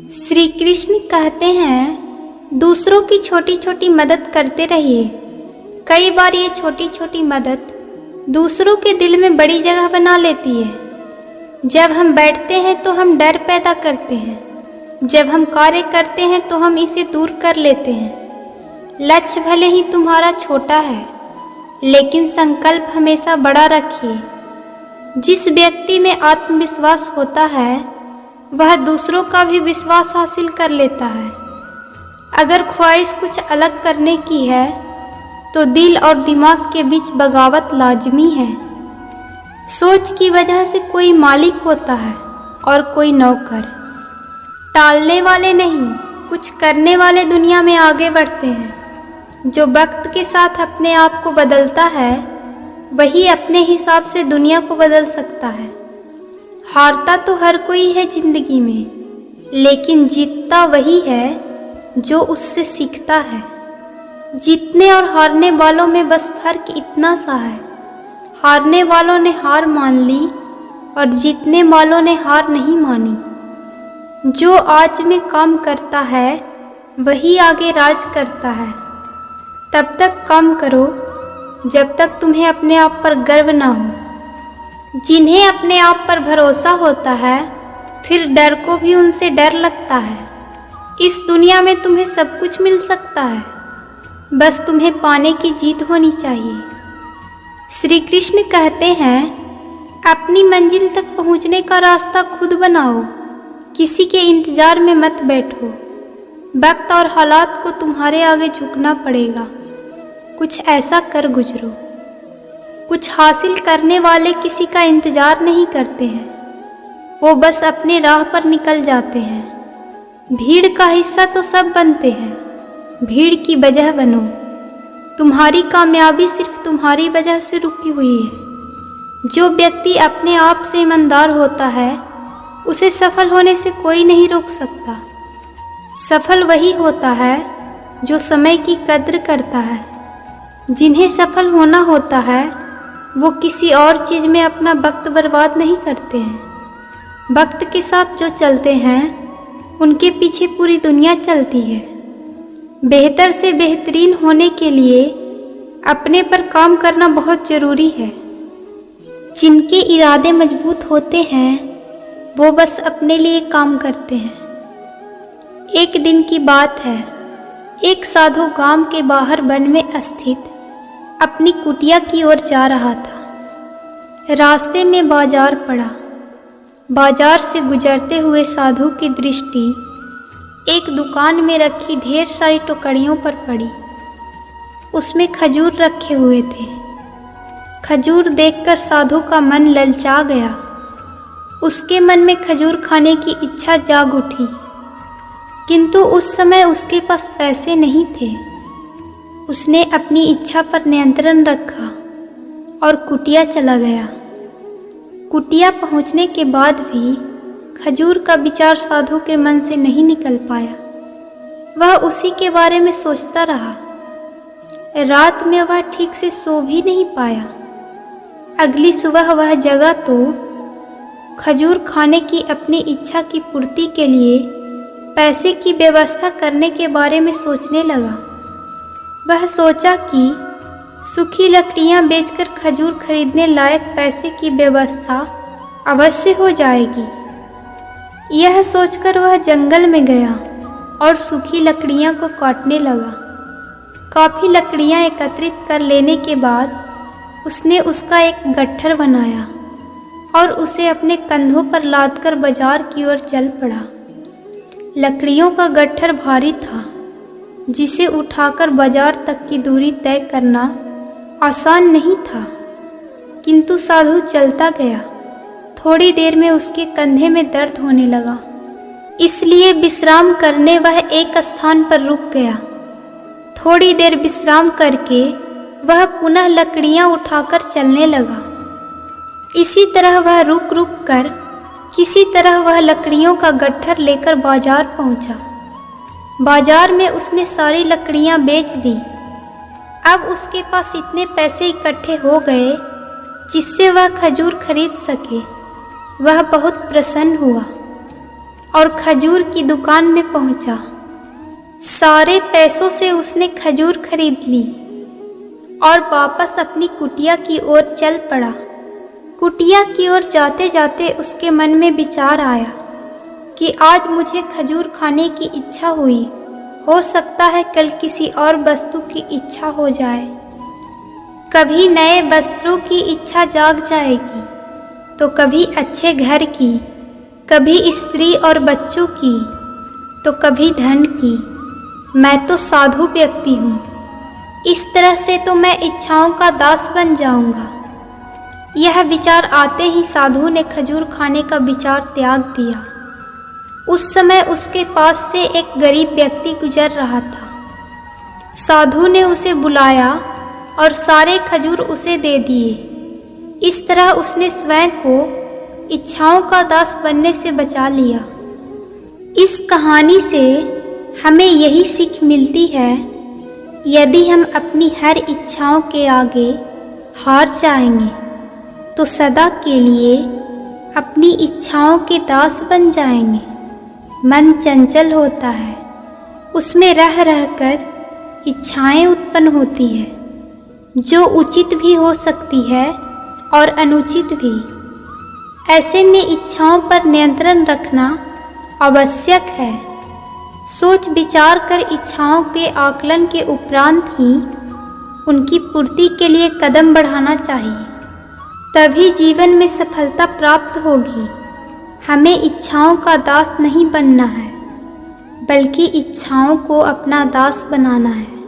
श्री कृष्ण कहते हैं, दूसरों की छोटी छोटी मदद करते रहिए। कई बार ये छोटी छोटी मदद दूसरों के दिल में बड़ी जगह बना लेती है। जब हम बैठते हैं तो हम डर पैदा करते हैं, जब हम कार्य करते हैं तो हम इसे दूर कर लेते हैं। लक्ष्य भले ही तुम्हारा छोटा है, लेकिन संकल्प हमेशा बड़ा रखिए। जिस व्यक्ति में आत्मविश्वास होता है वह दूसरों का भी विश्वास हासिल कर लेता है। अगर ख्वाहिश कुछ अलग करने की है तो दिल और दिमाग के बीच बगावत लाजमी है। सोच की वजह से कोई मालिक होता है और कोई नौकर। टालने वाले नहीं, कुछ करने वाले दुनिया में आगे बढ़ते हैं। जो वक्त के साथ अपने आप को बदलता है वही अपने हिसाब से दुनिया को बदल सकता है। हारता तो हर कोई है जिंदगी में, लेकिन जीतता वही है जो उससे सीखता है। जीतने और हारने वालों में बस फर्क इतना सा है, हारने वालों ने हार मान ली और जीतने वालों ने हार नहीं मानी। जो आज में काम करता है वही आगे राज करता है। तब तक काम करो जब तक तुम्हें अपने आप पर गर्व ना हो। जिन्हें अपने आप पर भरोसा होता है फिर डर को भी उनसे डर लगता है। इस दुनिया में तुम्हें सब कुछ मिल सकता है, बस तुम्हें पाने की जीत होनी चाहिए। श्री कृष्ण कहते हैं, अपनी मंजिल तक पहुंचने का रास्ता खुद बनाओ, किसी के इंतजार में मत बैठो। वक्त और हालात को तुम्हारे आगे झुकना पड़ेगा। कुछ ऐसा कर गुजरो। कुछ हासिल करने वाले किसी का इंतजार नहीं करते हैं, वो बस अपने राह पर निकल जाते हैं। भीड़ का हिस्सा तो सब बनते हैं, भीड़ की वजह बनो। तुम्हारी कामयाबी सिर्फ तुम्हारी वजह से रुकी हुई है। जो व्यक्ति अपने आप से ईमानदार होता है उसे सफल होने से कोई नहीं रोक सकता। सफल वही होता है जो समय की कद्र करता है। जिन्हें सफल होना होता है वो किसी और चीज़ में अपना वक्त बर्बाद नहीं करते हैं। वक्त के साथ जो चलते हैं उनके पीछे पूरी दुनिया चलती है। बेहतर से बेहतरीन होने के लिए अपने पर काम करना बहुत ज़रूरी है। जिनके इरादे मजबूत होते हैं वो बस अपने लिए काम करते हैं। एक दिन की बात है, एक साधु गांव के बाहर वन में स्थित अपनी कुटिया की ओर जा रहा था। रास्ते में बाजार पड़ा। बाजार से गुजरते हुए साधु की दृष्टि एक दुकान में रखी ढेर सारी टोकरियों पर पड़ी। उसमें खजूर रखे हुए थे। खजूर देखकर साधु का मन ललचा गया। उसके मन में खजूर खाने की इच्छा जाग उठी, किंतु उस समय उसके पास पैसे नहीं थे। उसने अपनी इच्छा पर नियंत्रण रखा और कुटिया चला गया। कुटिया पहुंचने के बाद भी खजूर का विचार साधु के मन से नहीं निकल पाया। वह उसी के बारे में सोचता रहा। रात में वह ठीक से सो भी नहीं पाया। अगली सुबह वह जगा तो खजूर खाने की अपनी इच्छा की पूर्ति के लिए पैसे की व्यवस्था करने के बारे में सोचने लगा। वह सोचा कि सूखी लकड़ियां बेचकर खजूर खरीदने लायक पैसे की व्यवस्था अवश्य हो जाएगी। यह सोचकर वह जंगल में गया और सूखी लकड़ियां को काटने लगा। काफ़ी लकड़ियां एकत्रित कर लेने के बाद उसने उसका एक गट्ठर बनाया और उसे अपने कंधों पर लादकर बाजार की ओर चल पड़ा। लकड़ियों का गट्ठर भारी था, जिसे उठाकर बाजार तक की दूरी तय करना आसान नहीं था, किंतु साधु चलता गया। थोड़ी देर में उसके कंधे में दर्द होने लगा, इसलिए विश्राम करने वह एक स्थान पर रुक गया। थोड़ी देर विश्राम करके वह पुनः लकड़ियां उठाकर चलने लगा। इसी तरह वह रुक रुक कर किसी तरह वह लकड़ियों का गट्ठर लेकर बाजार पहुंचा। बाजार में उसने सारी लकड़ियां बेच दी। अब उसके पास इतने पैसे इकट्ठे हो गए जिससे वह खजूर खरीद सके। वह बहुत प्रसन्न हुआ। और खजूर की दुकान में पहुंचा। सारे पैसों से उसने खजूर खरीद ली और वापस अपनी कुटिया की ओर चल पड़ा। कुटिया की ओर जाते जाते उसके मन में विचार आया कि आज मुझे खजूर खाने की इच्छा हुई, हो सकता है कल किसी और वस्तु की इच्छा हो जाए। कभी नए वस्त्रों की इच्छा जाग जाएगी, तो कभी अच्छे घर की, कभी स्त्री और बच्चों की, तो कभी धन की। मैं तो साधु व्यक्ति हूँ, इस तरह से तो मैं इच्छाओं का दास बन जाऊंगा। यह विचार आते ही साधु ने खजूर खाने का विचार त्याग दिया। उस समय उसके पास से एक गरीब व्यक्ति गुजर रहा था। साधु ने उसे बुलाया और सारे खजूर उसे दे दिए। इस तरह उसने स्वयं को इच्छाओं का दास बनने से बचा लिया। इस कहानी से हमें यही सीख मिलती है, यदि हम अपनी हर इच्छाओं के आगे हार जाएंगे तो सदा के लिए अपनी इच्छाओं के दास बन जाएंगे। मन चंचल होता है, उसमें रह रहकर इच्छाएं उत्पन्न होती है, जो उचित भी हो सकती है और अनुचित भी। ऐसे में इच्छाओं पर नियंत्रण रखना आवश्यक है। सोच विचार कर इच्छाओं के आकलन के उपरांत ही उनकी पूर्ति के लिए कदम बढ़ाना चाहिए, तभी जीवन में सफलता प्राप्त होगी। हमें इच्छाओं का दास नहीं बनना है, बल्कि इच्छाओं को अपना दास बनाना है।